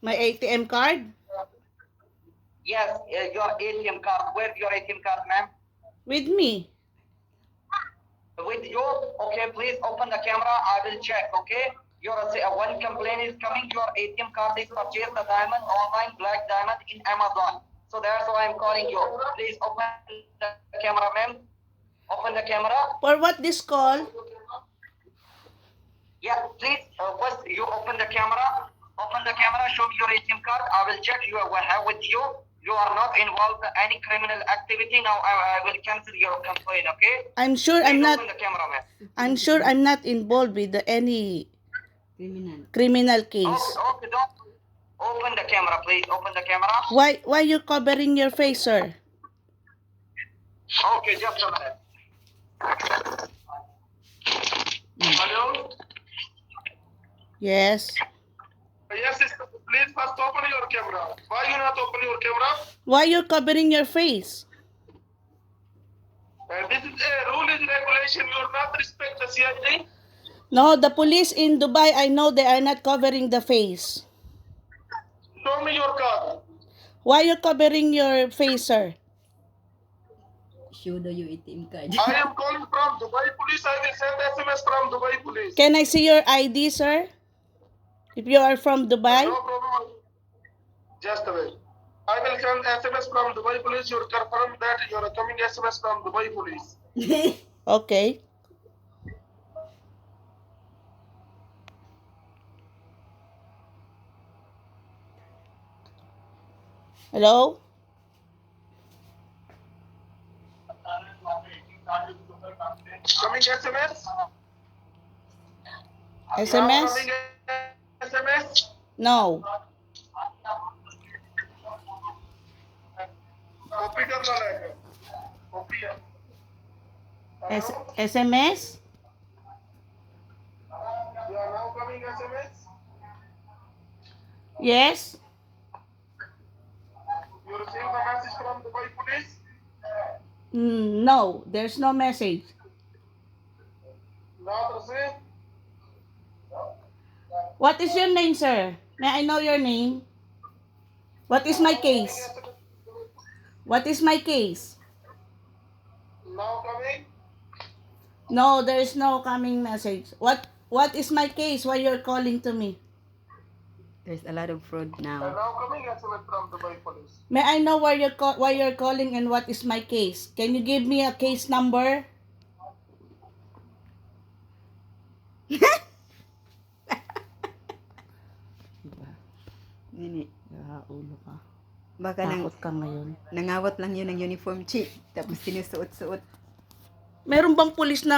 My ATM card? Yes, your ATM card. Where's your ATM card, ma'am? With me. With you? Okay, please open the camera. I will check, okay? Your one complaint is coming. Your ATM card is purchased the diamond online, black diamond in Amazon. So that's why I'm calling you. Please open the camera, ma'am. Open the camera. For what this call? Yeah, please. First, you open the camera. Open the camera. Show me your ATM card. I will check you. I will have with you. You are not involved in any criminal activity. Now I will cancel your complaint. Okay? I'm sure Please I'm not. open the camera, ma'am. I'm sure I'm not involved with any criminal case. Okay, don't open the camera, please. Open the camera. Why you covering your face, sir? Okay, just a minute. Hello? Yes. Yes, sister. Please first open your camera. Why you not open your camera? Why you covering your face? This is a rule and regulation. You will not respect the CID. No, the police in Dubai, I know they are not covering the face. Show me your card. Why you covering your face, sir? Show the ATM card. I am calling from Dubai police. I will send SMS from Dubai police. Can I see your ID, sir? If you are from Dubai? No problem. Just a wait. I will send SMS from Dubai police. You confirm that you are coming SMS from Dubai police. Okay. Hello? Coming SMS? SMS? Coming SMS? No. Copy करना रहेगा. Copy है. SMS? You are now coming SMS? Yes? You receive the message from Dubai police? No, there's no message. Not received? What is your name, sir? May I know your name? What is my case? What is my case? Now coming? No, there is no coming message. What is my case? Why you're calling to me? There's a lot of fraud And now. now coming SMS from Dubai police. May I know why you're calling and what is my case? Can you give me a case number? Nini, Ulo ka. baka Takot ka ngayon. nangawat lang yun ng uniform chick. Tapos sinusuot-suot. Meron bang pulis na